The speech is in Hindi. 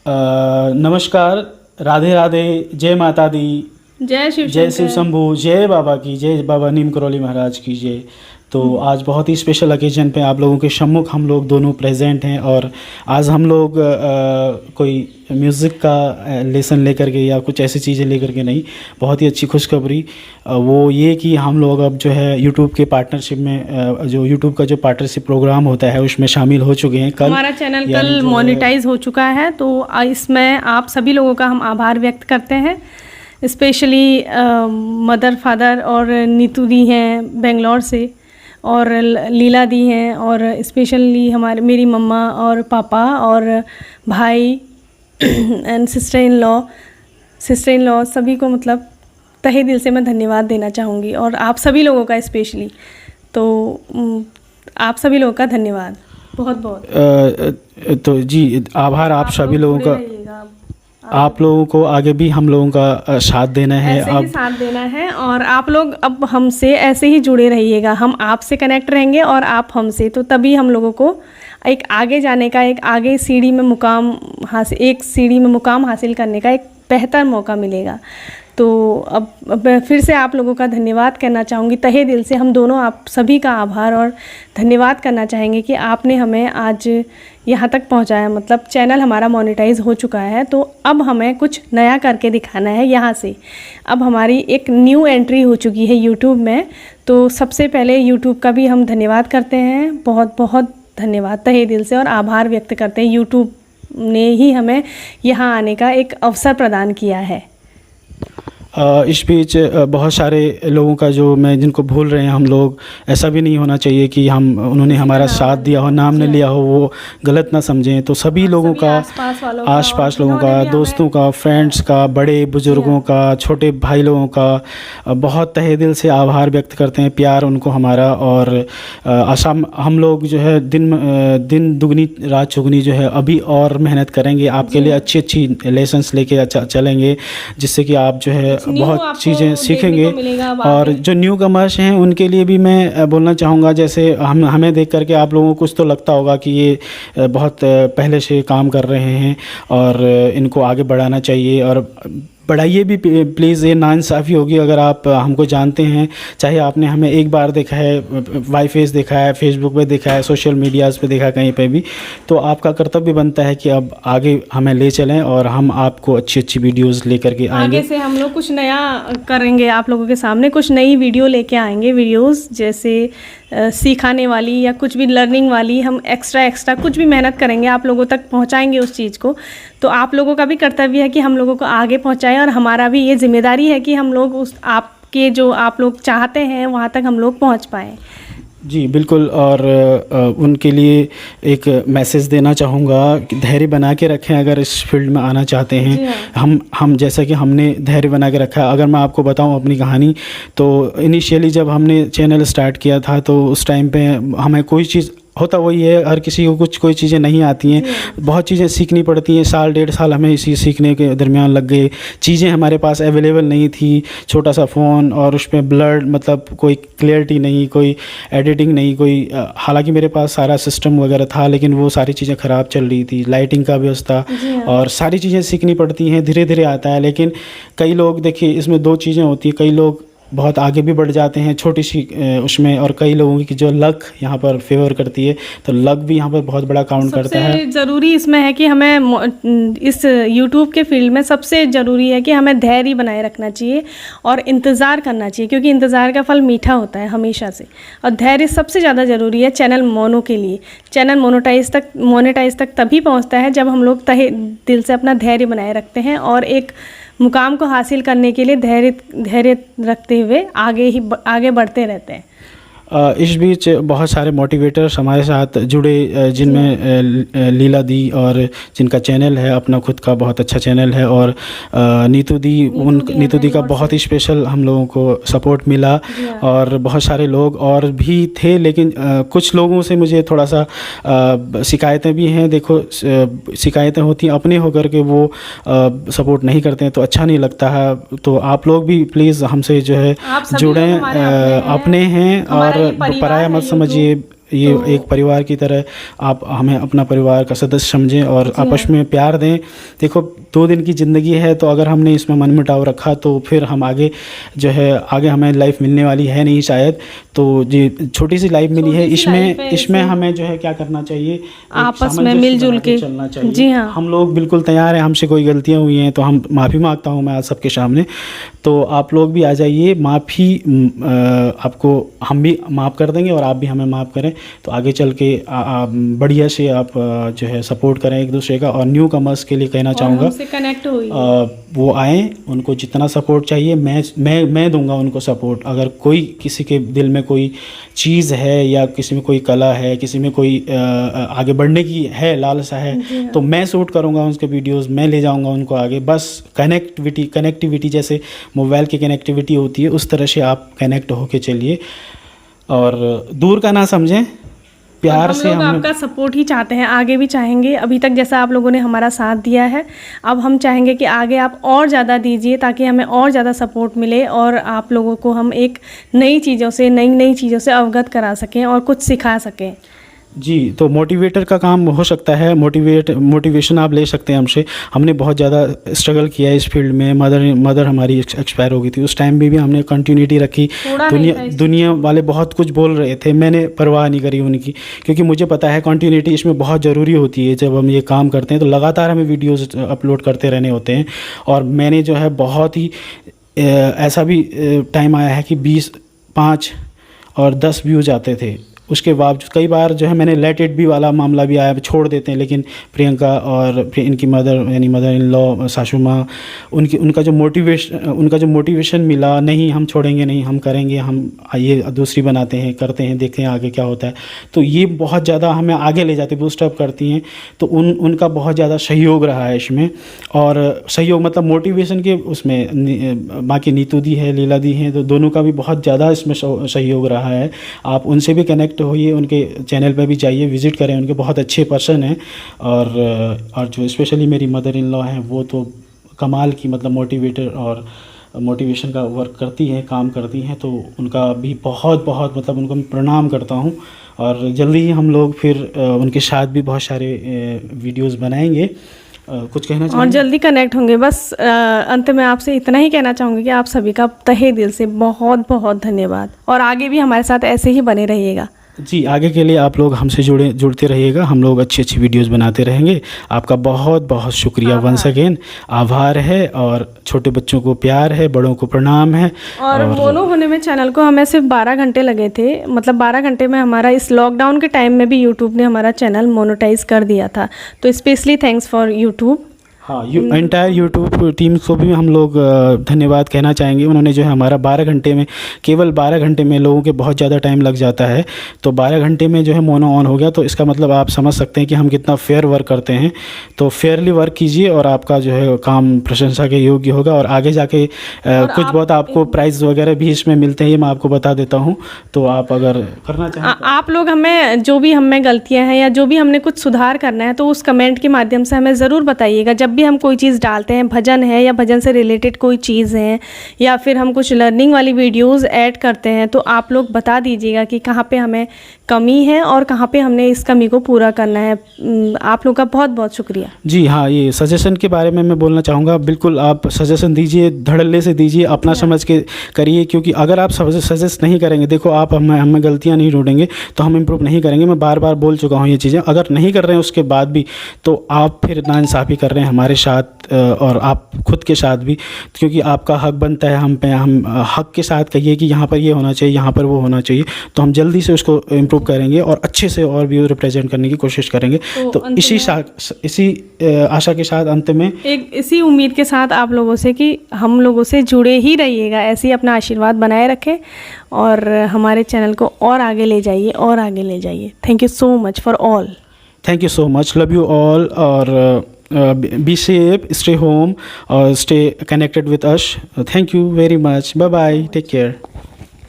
नमस्कार, राधे राधे, जय माता दी, जय शिव जय शिव शंभू, जय बाबा की, जय बाबा नीम करौली महाराज की जय। तो आज बहुत ही स्पेशल ओकेजन पे आप लोगों के सम्मुख हम लोग दोनों प्रेजेंट हैं और आज हम लोग कोई म्यूज़िक का लेसन लेकर के या कुछ ऐसी चीज़ें लेकर के नहीं, बहुत ही अच्छी खुशखबरी वो ये कि हम लोग अब जो है यूट्यूब के पार्टनरशिप में जो यूट्यूब का जो पार्टनरशिप प्रोग्राम होता है उसमें शामिल हो चुके हैं। कल हमारा चैनल कल मोनेटाइज हो चुका है, तो इसमें आप सभी लोगों का हम आभार व्यक्त करते हैं। स्पेशली मदर फादर और नीतू दी हैं बेंगलोर से, और लीला दी हैं, और स्पेशली मेरी मम्मा और पापा और भाई एंड सिस्टर इन लॉ सभी को मतलब तहे दिल से मैं धन्यवाद देना चाहूँगी, और आप सभी लोगों का स्पेशली। तो आप सभी लोगों का धन्यवाद बहुत बहुत। तो जी आभार आप सभी लोगों का। आप लोगों को आगे भी हम लोगों का साथ देना है, ऐसे ही साथ देना है, और आप लोग अब हमसे ऐसे ही जुड़े रहिएगा। हम आपसे कनेक्ट रहेंगे और आप हमसे, तो तभी हम लोगों को एक आगे जाने का, एक आगे सीढ़ी में मुकाम हासिल करने का एक बेहतर मौका मिलेगा। तो अब फिर से आप लोगों का धन्यवाद करना चाहूँगी तहे दिल से। हम दोनों आप सभी का आभार और धन्यवाद करना चाहेंगे कि आपने हमें आज यहाँ तक पहुँचाया। मतलब चैनल हमारा मोनेटाइज हो चुका है, तो अब हमें कुछ नया करके दिखाना है यहाँ से। अब हमारी एक न्यू एंट्री हो चुकी है यूट्यूब में, तो सबसे पहले यूट्यूब का भी हम धन्यवाद करते हैं, बहुत बहुत धन्यवाद तहे दिल से, और आभार व्यक्त करते हैं। यूट्यूब ने ही हमें यहाँ आने का एक अवसर प्रदान किया है। इस बीच बहुत सारे लोगों का जो मैं जिनको भूल रहे हैं हम लोग, ऐसा भी नहीं होना चाहिए कि उन्होंने हमारा साथ दिया हो, नाम न लिया हो, वो गलत ना समझें। तो सभी लोगों का, आसपास लोगों का, दोस्तों का, फ्रेंड्स का, बड़े बुजुर्गों का, छोटे भाई लोगों का बहुत तहे दिल से आभार व्यक्त करते हैं, प्यार उनको हमारा। और आसाम हम लोग जो है दिन दुगनी रात चुगनी जो है अभी और मेहनत करेंगे, आपके लिए अच्छी अच्छी लेसन्स लेके चलेंगे, जिससे कि आप जो है बहुत चीज़ें सीखेंगे। और जो न्यू कमर्स हैं उनके लिए भी मैं बोलना चाहूँगा, जैसे हमें देख करके आप लोगों को कुछ तो लगता होगा कि ये बहुत पहले से काम कर रहे हैं और इनको आगे बढ़ाना चाहिए, और बढ़ाइए भी प्लीज़। ये नाइंसाफ़ी होगी अगर आप हमको जानते हैं, चाहे आपने हमें एक बार देखा है, वाई फेस देखा है, फेसबुक पे देखा है, सोशल मीडियाज़ पे देखा कहीं पे भी, तो आपका कर्तव्य बनता है कि अब आगे हमें ले चलें और हम आपको अच्छी अच्छी वीडियोस लेकर के आएंगे। आगे से हम लोग कुछ नया करेंगे, आप लोगों के सामने कुछ नई वीडियो लेके आएंगे। वीडियोस जैसे सिखाने वाली या कुछ भी लर्निंग वाली, हम एक्स्ट्रा कुछ भी मेहनत करेंगे, आप लोगों तक पहुंचाएंगे उस चीज़ को। तो आप लोगों का भी कर्तव्य है कि हम लोगों को आगे पहुंचाएं, और हमारा भी ये जिम्मेदारी है कि हम लोग उस आपके जो आप लोग चाहते हैं वहाँ तक हम लोग पहुँच पाएँ। जी बिल्कुल। और उनके लिए एक मैसेज देना चाहूँगा कि धैर्य बना के रखें अगर इस फील्ड में आना चाहते हैं। हम जैसा कि हमने धैर्य बना के रखा है। अगर मैं आपको बताऊं अपनी कहानी, तो इनिशियली जब हमने चैनल स्टार्ट किया था तो उस टाइम पे हमें कोई चीज़ होता वही है, हर किसी को कोई चीज़ें नहीं आती हैं, बहुत चीज़ें सीखनी पड़ती हैं। साल डेढ़ साल हमें इसी सीखने के दरमियान लग गए। चीज़ें हमारे पास अवेलेबल नहीं थी, छोटा सा फ़ोन और उस पर ब्लर, मतलब कोई क्लियरिटी नहीं, कोई एडिटिंग नहीं, कोई हालांकि मेरे पास सारा सिस्टम वगैरह था, लेकिन वो सारी चीज़ें ख़राब चल रही थी, लाइटिंग का व्यवस्था, और सारी चीज़ें सीखनी पड़ती हैं, धीरे धीरे आता है। लेकिन कई लोग, देखिए इसमें दो चीज़ें होती हैं, कई लोग बहुत आगे भी बढ़ जाते हैं छोटी सी उसमें, और कई लोगों की जो लक यहाँ पर फेवर करती है, तो लक भी यहाँ पर बहुत बड़ा काउंट करता है। सबसे ज़रूरी इसमें है कि हमें इस यूट्यूब के फील्ड में सबसे ज़रूरी है कि हमें धैर्य बनाए रखना चाहिए और इंतज़ार करना चाहिए, क्योंकि इंतज़ार का फल मीठा होता है हमेशा से। और धैर्य सबसे ज़्यादा ज़रूरी है चैनल मोनो के लिए। चैनल मोनेटाइज तक तभी पहुँचता है जब हम लोग तहे दिल से अपना धैर्य बनाए रखते हैं और एक मुकाम को हासिल करने के लिए धैर्य रखते हुए आगे बढ़ते रहते हैं। इस बीच बहुत सारे मोटिवेटर्स हमारे साथ जुड़े, जिनमें लीला दी, और जिनका चैनल है अपना खुद का बहुत अच्छा चैनल है, और नीतू दी का बहुत ही स्पेशल हम लोगों को सपोर्ट मिला। और बहुत सारे लोग और भी थे, लेकिन कुछ लोगों से मुझे थोड़ा सा शिकायतें भी हैं। देखो शिकायतें होती हैं, अपने होकर के वो सपोर्ट नहीं करते हैं तो अच्छा नहीं लगता है। तो आप लोग भी प्लीज़ हमसे जो है जुड़ें, अपने हैं और पराया मत समझिए। ये एक परिवार की तरह आप हमें अपना परिवार का सदस्य समझें और आपस में प्यार दें। देखो 2 दिन की ज़िंदगी है, तो अगर हमने इसमें मनमुटाव रखा तो फिर हम आगे जो है आगे हमें लाइफ मिलने वाली है नहीं शायद। तो ये छोटी सी लाइफ मिली है, इसमें हमें जो है क्या करना चाहिए, आपस में मिलजुल के चलना चाहिए। जी हाँ, हम लोग बिल्कुल तैयार हैं, हमसे कोई गलतियाँ हुई हैं तो हम माफ़ी मांगता हूँ मैं आज सबके सामने। तो आप लोग भी आ जाइए, माफ़ी आपको हम भी माफ़ कर देंगे और आप भी हमें माफ़ करें। तो आगे चल के बढ़िया से आप जो है सपोर्ट करें एक दूसरे का। और न्यू कमर्स के लिए कहना चाहूँगा कनेक्ट हुई वो आएँ, उनको जितना सपोर्ट चाहिए मैं दूंगा उनको सपोर्ट। अगर कोई किसी के दिल में कोई चीज़ है या किसी में कोई कला है, किसी में कोई आगे बढ़ने की है लालसा है, तो मैं शूट करूंगा उनके वीडियोस, मैं ले जाऊंगा उनको आगे। बस कनेक्टिविटी जैसे मोबाइल की कनेक्टिविटी होती है उस तरह से आप कनेक्ट होके चलिए और दूर का ना समझें, प्यार से हम आपका सपोर्ट ही चाहते हैं, आगे भी चाहेंगे। अभी तक जैसा आप लोगों ने हमारा साथ दिया है, अब हम चाहेंगे कि आगे आप और ज़्यादा दीजिए ताकि हमें और ज़्यादा सपोर्ट मिले और आप लोगों को हम एक नई चीज़ों से अवगत करा सकें और कुछ सिखा सकें। जी, तो मोटिवेटर का काम हो सकता है, मोटिवेशन आप ले सकते हैं हमसे। हमने बहुत ज़्यादा स्ट्रगल किया है इस फील्ड में। मदर हमारी एक्सपायर हो गई थी, उस टाइम भी हमने कंटिन्यूटी रखी। दुनिया वाले बहुत कुछ बोल रहे थे, मैंने परवाह नहीं करी उनकी, क्योंकि मुझे पता है कंटिन्यूटी इसमें बहुत ज़रूरी होती है। जब हम ये काम करते हैं तो लगातार हमें वीडियोज़ अपलोड करते रहने होते हैं। और मैंने जो है बहुत ही ऐसा भी टाइम आया है कि 20, 5 और 10 व्यूज़ आते थे। उसके बावजूद कई बार जो है मैंने लेट इट बी वाला मामला भी आया, छोड़ देते हैं। लेकिन प्रियंका और इनकी मदर इन लॉ सासू माँ, उनका जो मोटिवेशन मिला, नहीं हम छोड़ेंगे नहीं, हम करेंगे, हम ये दूसरी बनाते हैं, करते हैं, देखते हैं आगे क्या होता है। तो ये बहुत ज़्यादा हमें आगे ले जाते, बूस्ट अप करती हैं। तो उनका बहुत ज़्यादा सहयोग रहा है इसमें। और सहयोग मतलब मोटिवेशन के उसमें बाकी नीतू दी है, लीला दी हैं, तो दोनों का भी बहुत ज़्यादा इसमें सहयोग रहा है। आप उनसे भी कनेक्ट होइए, उनके चैनल पर भी जाइए, विज़िट करें, उनके बहुत अच्छे पर्सन हैं। और जो स्पेशली मेरी मदर इन लॉ हैं वो तो कमाल की मतलब मोटिवेटर और मोटिवेशन का वर्क करती हैं, काम करती हैं। तो उनका भी बहुत मतलब उनको मैं प्रणाम करता हूँ। और जल्दी ही हम लोग फिर उनके साथ भी बहुत सारे वीडियोज़ बनाएंगे। कुछ कहना चाहिए और जल्दी कनेक्ट होंगे। बस अंत में आपसे इतना ही कहना चाहूँगी कि आप सभी का तहे दिल से बहुत धन्यवाद और आगे भी हमारे साथ ऐसे ही बने रहिएगा। जी, आगे के लिए आप लोग हमसे जुड़ते रहिएगा, हम लोग अच्छी वीडियोस बनाते रहेंगे। आपका बहुत शुक्रिया वंस अगेन, आभार है। और छोटे बच्चों को प्यार है, बड़ों को प्रणाम है। और मोनो होने में चैनल को हमें सिर्फ 12 घंटे लगे थे, मतलब 12 घंटे में हमारा इस लॉकडाउन के टाइम में भी यूट्यूब ने हमारा चैनल मोनेटाइज कर दिया था। तो स्पेशली थैंक्स फॉर यूट्यूब। हाँ, एंटायर यूट्यूब टीम को भी हम लोग धन्यवाद कहना चाहेंगे। उन्होंने जो है हमारा 12 घंटे में, केवल 12 घंटे में, लोगों के बहुत ज़्यादा टाइम लग जाता है, तो 12 घंटे में जो है मोनो ऑन हो गया। तो इसका मतलब आप समझ सकते हैं कि हम कितना फेयर वर्क करते हैं। तो फेयरली वर्क कीजिए और आपका जो है काम प्रशंसा के योग्य होगा। और आगे जाके कुछ बहुत आपको प्राइज़ वगैरह भी इसमें मिलते हैं, ये मैं आपको बता देता हूँ। तो आप अगर करना चाहें आप लोग हमें जो भी हमें गलतियाँ हैं या जो भी हमने कुछ सुधार करना है तो उस कमेंट के माध्यम से हमें ज़रूर बताइएगा। जब भी हम कोई चीज़ डालते हैं, भजन है या भजन से रिलेटेड कोई चीज़ है या फिर हम कुछ लर्निंग वाली वीडियोस ऐड करते हैं, तो आप लोग बता दीजिएगा कि कहाँ पे हमें कमी है और कहाँ पे हमने इस कमी को पूरा करना है। आप लोग का बहुत शुक्रिया। जी हाँ, ये सजेशन के बारे में मैं बोलना चाहूँगा। बिल्कुल आप सजेशन दीजिए, धड़ल्ले से दीजिए, अपना समझ के करिए। क्योंकि अगर आप सजेस्ट नहीं करेंगे, देखो आप हमें गलतियाँ नहीं ढूंढेंगे तो हम इम्प्रूव नहीं करेंगे। मैं बार बोल चुका हूँ ये चीज़ें। अगर नहीं कर रहे हैं उसके बाद भी, तो आप फिर नाइंसाफ़ी कर रहे हैं हमारे साथ और आप खुद के साथ भी। क्योंकि आपका हक बनता है हम पे, हम हक के साथ कहिए कि यहाँ पर ये होना चाहिए, यहाँ पर वो होना चाहिए, तो हम जल्दी से उसको इम्प्रूव करेंगे और अच्छे से और भी रिप्रेजेंट करने की कोशिश करेंगे। तो इसी आशा के साथ अंत में इसी उम्मीद के साथ आप लोगों से कि हम लोगों से जुड़े ही रहिएगा, ऐसे ही अपना आशीर्वाद बनाए रखें और हमारे चैनल को और आगे ले जाइए। Thank you so much for all. Thank you so much, love you all. और be safe, stay home or stay connected with us. Thank you very much. Bye bye, take care.